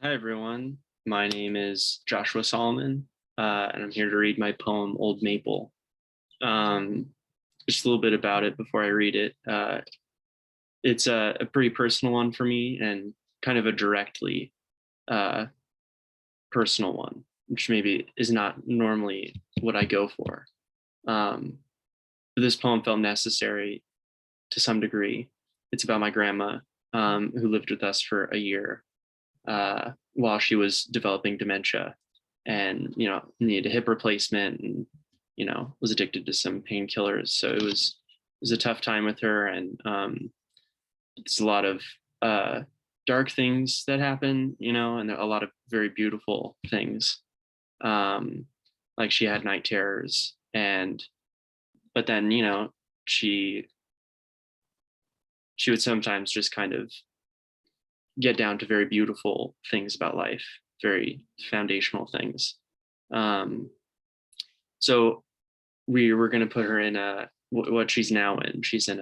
Hi, everyone. My name is Joshua Salomon, and I'm here to read my poem, Old Maple. Just a little bit about it before I read it. It's a pretty personal one for me and kind of a directly uh, personal one, which maybe is not normally what I go for. But this poem felt necessary to some degree. It's about my grandma, who lived with us for a year while she was developing dementia and, needed a hip replacement and, was addicted to some painkillers. So it was a tough time with her. And it's a lot of dark things that happen, and a lot of very beautiful things. Like she had night terrors but then, she would sometimes just kind of get down to very beautiful things about life, very foundational things. So we were going to put her in what she's now in. She's in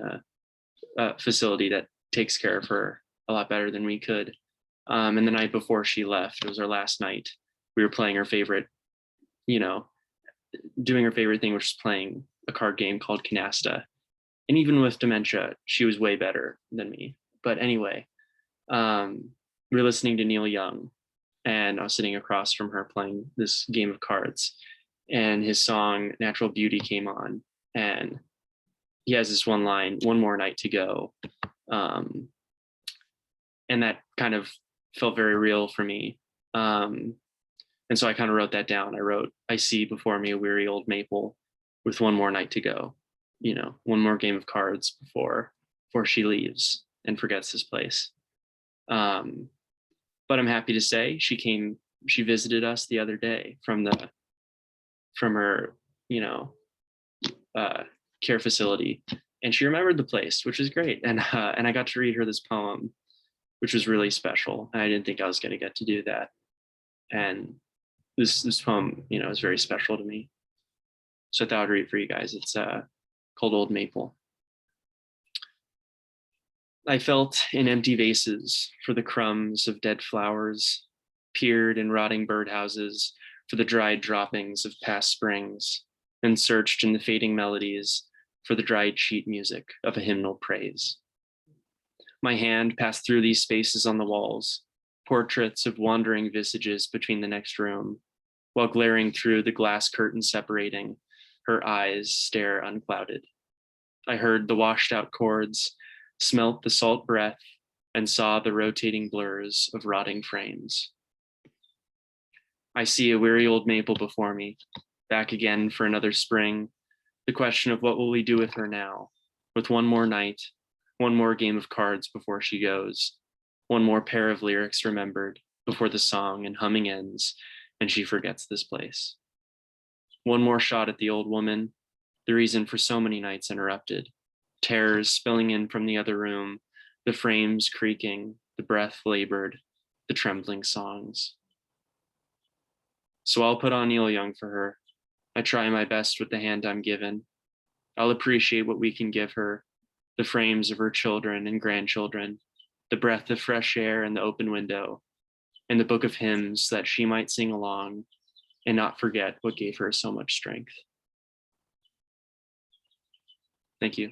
a facility that takes care of her a lot better than we could. And the night before she left, it was our last night. We were playing her favorite, doing her favorite thing, which was playing a card game called Canasta. And even with dementia, she was way better than me. But anyway, we were listening to Neil Young, and I was sitting across from her playing this game of cards, and his song Natural Beauty came on, and he has this one line, one more night to go. And that kind of felt very real for me. And so I kind of wrote that down. I wrote, I see before me a weary old maple with one more night to go, one more game of cards before she leaves and forgets this place. But I'm happy to say she visited us the other day from her, care facility, and she remembered the place, which is great. And I got to read her this poem, which was really special. I didn't think I was going to get to do that. And this poem, is very special to me. So I thought I'd read it for you guys. It's called Old Maple. I felt in empty vases for the crumbs of dead flowers, peered in rotting birdhouses for the dried droppings of past springs, and searched in the fading melodies for the dried sheet music of a hymnal praise. My hand passed through these spaces on the walls, portraits of wandering visages between the next room, while glaring through the glass curtain separating, her eyes stare unclouded. I heard the washed out chords, smelt the salt breath, and saw the rotating blurs of rotting frames. I see a weary old maple before me, back again for another spring. The question of what will we do with her now, with one more night, one more game of cards before she goes, one more pair of lyrics remembered before the song and humming ends and she forgets this place. One more shot at the old woman, the reason for so many nights interrupted, terrors spilling in from the other room, the frames creaking, the breath labored, the trembling songs. So I'll put on Neil Young for her. I try my best with the hand I'm given. I'll appreciate what we can give her, the frames of her children and grandchildren, the breath of fresh air and the open window, and the book of hymns that she might sing along and not forget what gave her so much strength. Thank you.